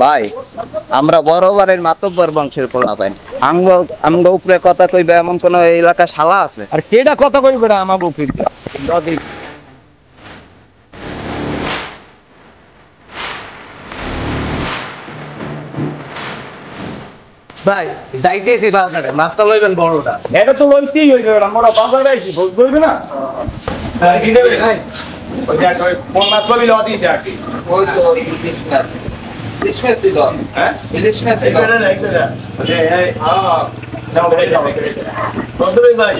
ভাই আমরা বড়বারের মাতব্বর বংশের পোলাপাইন আমগো উপরে কথা কইবে এমন কোন এলাকা শালা আছে? আর কেডা কথা কইবে না আমাগো উপরে যদি ভাই যাইতেছি বাজারে মাছটা লইবেন বড়টা। এটা তো লইতেই হইবে আমরা বাজারে আইছি বলবে না কি দেবে ভাই ওই যে কোন মাছ পাবি লদি দেখি ওই তো ইলিশ মাছ ছিল। হ্যাঁ ইলিশ মাছ ছিল। ওই এই যাও বন্ধুরে ভাই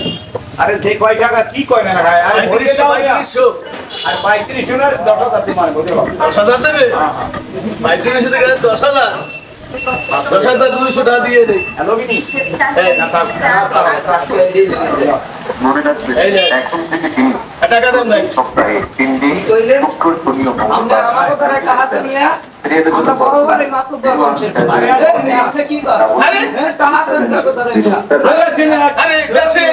আরে ঠিক কয় টাকা কি কয় না ভাই আরে 3500 আর 3500 না 10000 দিই মারবো দেব 10000 দেবে 3500 থেকে 10000 200 টাকা দিয়ে দেই হ্যালো বিনি এই না থাক মনে রাখবেন এখন থেকে তিনি টাকা দেন ভাই সপ্তাহে 3 দিন আমরা আমাদের দ্বারা একটা হাতে নিয়ে আমরা বড়বারের মাতব্বর বংশের আপনি কি করেন? আরে টাকা হাতে ধরে আরে চিনে আরে দেশে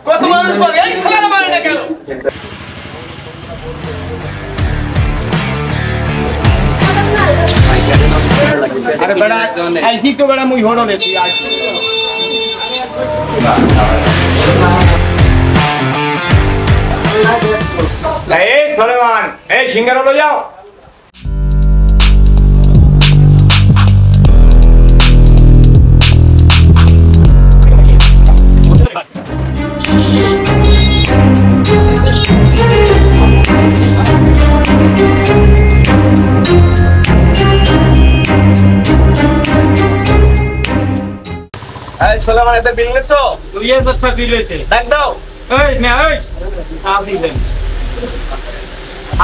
কত মানুষ মারে এই শালা মারে না কেন আরে বড়া আইছি তো বড়া মুই হড়ো নে তুই আইছি এই সুলেমান এই সিঙ্গারা লই যাও এই সুলেমান এত বিল নেছো 2000 টাকা বিল হইছে দেখ দাও এই না এই আপনি দেন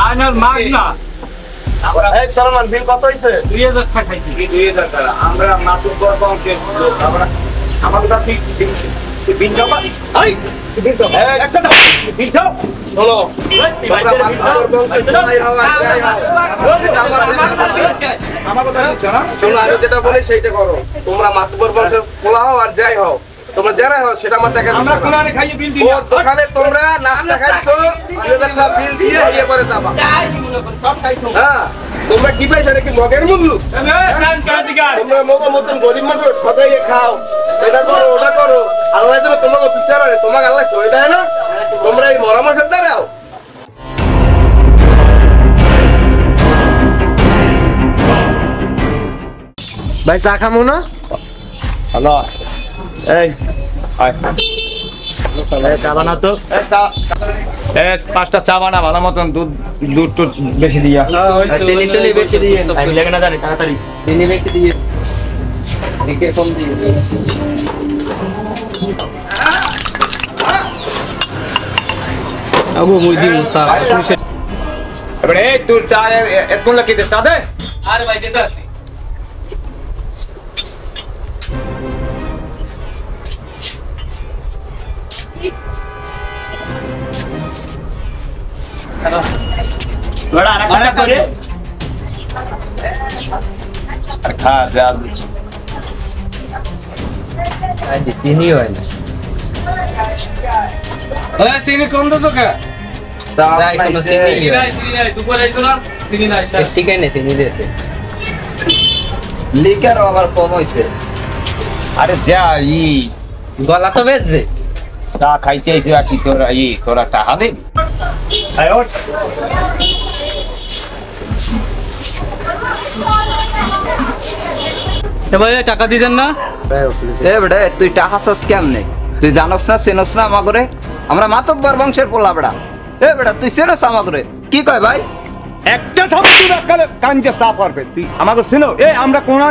আনার মাগ না এই সুলেমান বিল কত হইছে 2000 টাকা খাইছি 2000 টাকা আমরা মাতুব্বর বংশের লোক আমরা আমাদের কাছে বিল জমা এই বিল জমা একটা দাও বিল জমা চলো তোমরা মাতুব্বর বংশের সবাই হও আর যাই হও আমার কথা বুঝছো না শোনো আমি যেটা বলি সেইটা করো তোমরা মাতুব্বর বংশের পোলা হও আর যাই হও তোমরা যারা হও সেটা আমার দেখা আমরা কোলানে খাইয়ে বিল দিই দোকানে তোমরা নাস্তা খাইছো 2000 টাকা বিল দিয়ে ইয়ে করে যাবা হ্যাঁ তোমরা কি পাইছো নাকি মগের মূল্য কান কাদিগার তোমরা মগের মতন গরিব মানুষ সদাই খাও এটা করো ওটা করো আল্লাহ যেন তোমাকে বিচার করে তোমাকে আল্লাহ সই দেয় না তোমরা এই মরা মানুষের দ্বারাও ভাই চা খামু না? হ্যালো এই আয় চা বানাও তো পাঁচটা চা বানা ভালো মতন দুধ দুধ টুধ বেশি দিয়া চিনি টুনি বেশি দিয়ে টাইম লাগে না জানি তাড়াতাড়ি চিনি বেশি দিয়ে দিকে কম দিয়ে আবু মুই দিমু চা এবারে এই তোর চা এত লাকি দে চা দে আরে ভাই যেতে আসি বড় আরেকটা করে খা যা আজ চিনি হয় না ওই চিনি কম দছো কা তাই কোনো চিনি চিনি নাই দুপুরে আইছো না চিনি নাই ঠিক আছে চিনি দিয়েছে লিকার আবার কম হইছে আরে যা ই গলা তো বেজে চা খাইতে আইছে আর কি তোরা তোরা টাকা দে আয় ওঠ ভাই টাকা দিবেন না এ বেটা তুই টাকা চাস কেমনে? তুই জানোস না চেনস না আমাগরে? আমরা মাতব্বর বংশের পোলা বেটা। এ বেটা তুই চেনস আমাগরে? কি কয় ভাই? একটা থাপ্পড় রাখলে কানকে চা পারবে তুই আমাকে শুনো এ আমরা কোন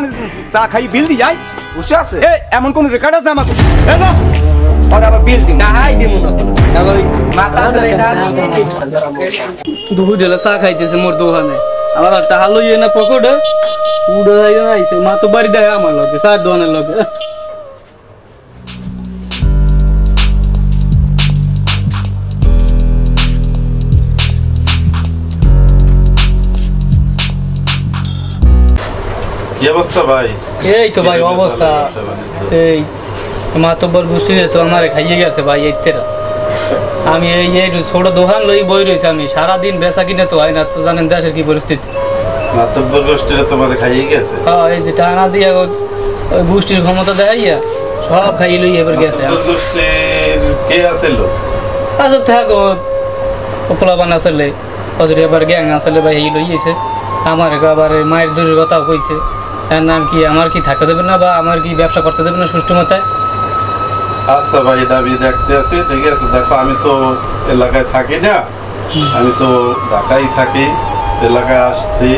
চা খাই বিল দি যাই বুঝে আছে? এ এমন কোন রেকর্ড আছে আমাকে এ না আর আবার বিল দিন টাকাই দিমু না। ওই মাথা ধরে দুপুর জেলা চা খাইতেছে মোর দোকানে আমার টাকা লইয়ে না পকেটে উড়ে যাই আইছে মা তো বাড়ি দেয় আমার লগে চা দোকানের লগে কি অবস্থা ভাই? এই তো ভাই অবস্থা এই মাতব্বর গোষ্ঠী তো আমারে খাইয়ে গেছে ভাই এইতেরা আমি এই ছোট দোকান লই বই রয়েছি আমি সারাদিন বেচা কিনে তো হয় না তো জানেন দেশের কি পরিস্থিতি মাতব্বর গোষ্ঠীরা তোমার খাইয়ে গেছে? হ্যাঁ এই যে টানা দিয়ে ওই গোষ্ঠীর ক্ষমতা দেখাইয়া সব খাইয়ে লই এবার গেছে। মাতব্বর গোষ্ঠীর কে আছিল? আচ্ছা থাকো পোলাপান আসলে ওদের এবার গ্যাং আসলে ভাই এই লইয়েছে আমার আবার মায়ের দূরের কথাও কইছে তার নাম কি আমার কি থাকতে দেবে না বা আমার কি ব্যবসা করতে দেবে না সুষ্ঠু মাথায়। আচ্ছা ভাই এটা আমি দেখতে আছি, ঠিক আছে। দেখো আমি তো এলাকায় থাকি না, আমি তো ঢাকায় থাকি, এলাকায় আসছি।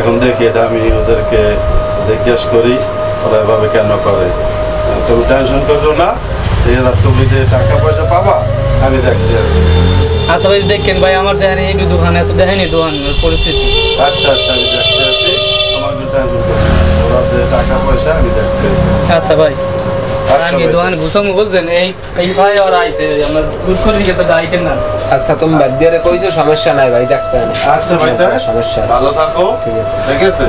এখন দেখি এটা আমি ওদেরকে জিজ্ঞেস করি ওরা এভাবে কেন করে। তুমি টেনশন করছো না, ঠিক আছে। তুমি যে টাকা পয়সা পাবা আমি দেখতে আছি। আচ্ছা ভাই দেখেন ভাই আমার দেখেনি একটু দোকানে এত দেখেনি দোকানের পরিস্থিতি। আচ্ছা আচ্ছা আমি দেখতে আছি, তোমার টেনশন করো না। ওরা যে টাকা পয়সা আমি দেখতে আছি। আচ্ছা ভাই আচ্ছা আমি ভাই। দোকান ঘুষম বুঝছেন এই ভাই ওরা আইছে আমার দুধ করে গেছে গাইতেন না। আচ্ছা তুমি বাদ দিয়ে কইছো সমস্যা নাই ভাই, ডাক্তার আচ্ছা ভাই তাই সমস্যা আছে। ভালো থাকো, ঠিক আছে। ঠিক আছে।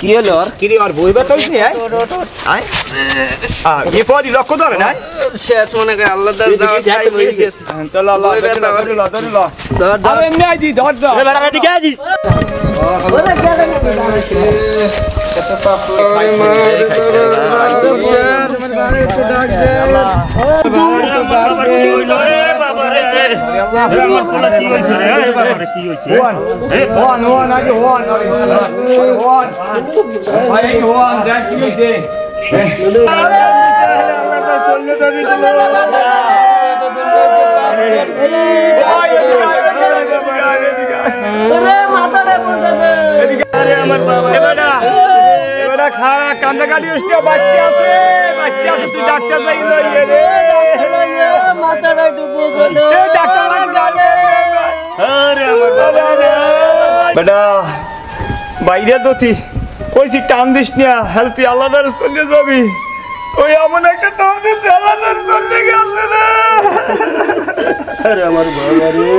কি হলো আর কিরে আর বইবা কইছ নি আয় কি পদি লক্ষ্য ধরে না শেষ মনে করে আল্লাহ দা যাওয়া টাইম হয়ে গেছে। চলো আল্লাহ ধর আরে এমনি আইদি ধর ধর এ বেটা এদিকে আইদি খারা কান্দা গাড়ি উঠে বাচ্চা আছে তুই ডাক্তার যাই লইয়ে রে মাথাটা একটু বুঝো এ ডাক্তার আরে আমার বাবা রে বেটা বাইরে দতি কইছি টান দিস না হেলথি আলাদা চলে যাবি ওই এমন একটা টান দিস আলাদা চলে গেছে রে আরে আমার বাবা রে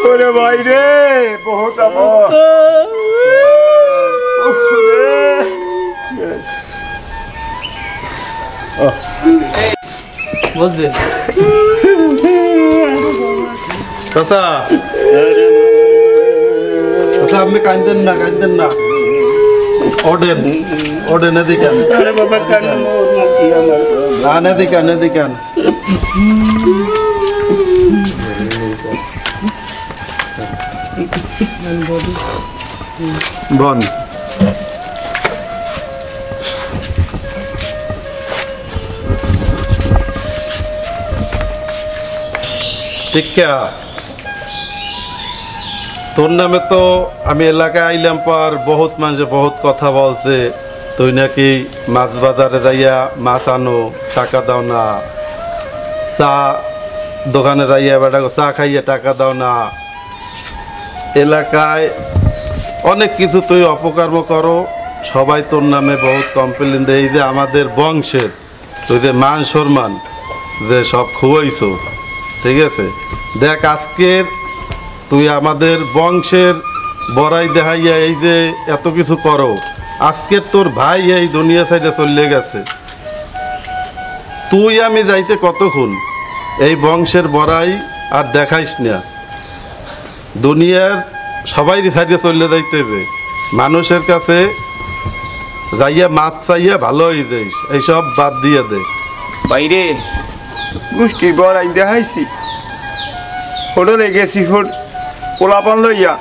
ওরে ভাই রে বহুত আমার বুঝছেন চাচা চাচা আপনি কাঁদেন না ওডেন এদিকে এদিকে বন তোর নামে তো আমি এলাকায় আইলাম পর বহুত মানুষে বহুত কথা বলছে তুই নাকি মাছ বাজারে যাইয়া মাছ আনো টাকা দাও না, চা দোকানে যাইয়া বেটা চা খাইয়া টাকা দাও না, এলাকায় অনেক কিছু তুই অপকর্ম করো, সবাই তোর নামে বহুত কমপ্লেন দেয় যে আমাদের বংশের তুই যে মান সম্মান যে সব খুয়াইছো। ঠিক আছে দেখ আজকের তুই আমাদের বংশের বড়াই দেখাইয়া এই যে এত কিছু করো, আজকের তোর ভাই এই দুনিয়া সাইডে চলে গেছে, তুই আমি যাইতে কতক্ষণ এই বংশের বড়াই আর দেখাইস না, দুনিয়ার সবাই সাইডে চলে যাইতে হবে, মানুষের কাছে যাইয়া মাছ চাইয়া ভালো হয়ে যাইস, এইসব বাদ দিয়ে দে। বাইরে গোষ্ঠী বড়াই দেখাইছি হোটেলে গেছি পোলাপান লইয়া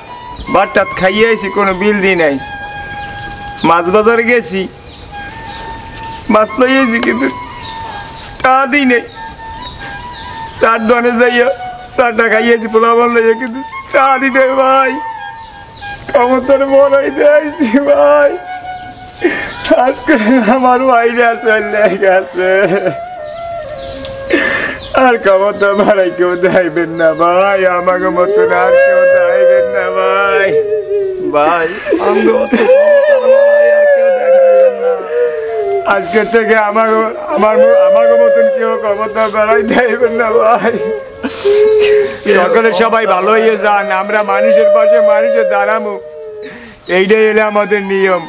বাট্টাত খাইয়ে আইছি কোনো বিল দিই নাই, মাছ বাজারে গেছি মাছ লইয়েছি কিন্তু টাকা দিই নাই, চার দোকানে যাইয়া চারটা খাইয়েছি পোলাপান লইয়া কিন্তু টাকা দিই নাই ভাই, কমতর বড়াই দেখাইছি ভাই, আজকে আমার ভাইরা চলে গেছে আর ক্ষমতা ভাড়াই কেউ দেখাইবেন না ভাই, আমাকে মতন আর কেউ দেখাইবেন না ভাই, ভাই আজকের থেকে আমাকে মতন কেউ ক্ষমতা বাড়াই দেখাইবেন না ভাই, সকলে সবাই ভালো হয়ে যান, আমরা মানুষের পাশে মানুষের দাঁড়াবো, এইটাই হলো আমাদের নিয়ম,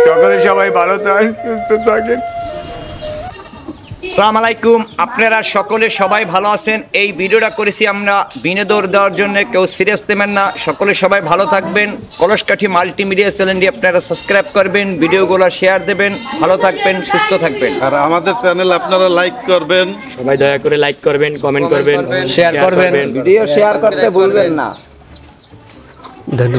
সকলে সবাই ভালো থাকেন, সুস্থ থাকেন। সালাম আলাইকুম, আপনারা সকলে সবাই ভালো আছেন। এই ভিডিওটা করেছি আমরা বিনোদন দেওয়ার জন্য, কেউ সিরিয়াস নেবেন না। সকলে সবাই ভালো থাকবেন। কলসকাঠি মাল্টিমিডিয়া চ্যানেলটি আপনারা সাবস্ক্রাইব করবেন, ভিডিওগুলো শেয়ার দেবেন। ভালো থাকবেন, সুস্থ থাকবেন। আর আমাদের চ্যানেল আপনারা লাইক করবেন, সবাই দয়া করে লাইক করবেন, কমেন্ট করবেন, শেয়ার করবেন। ভিডিও শেয়ার করতে ভুলবেন না। ধন্যবাদ।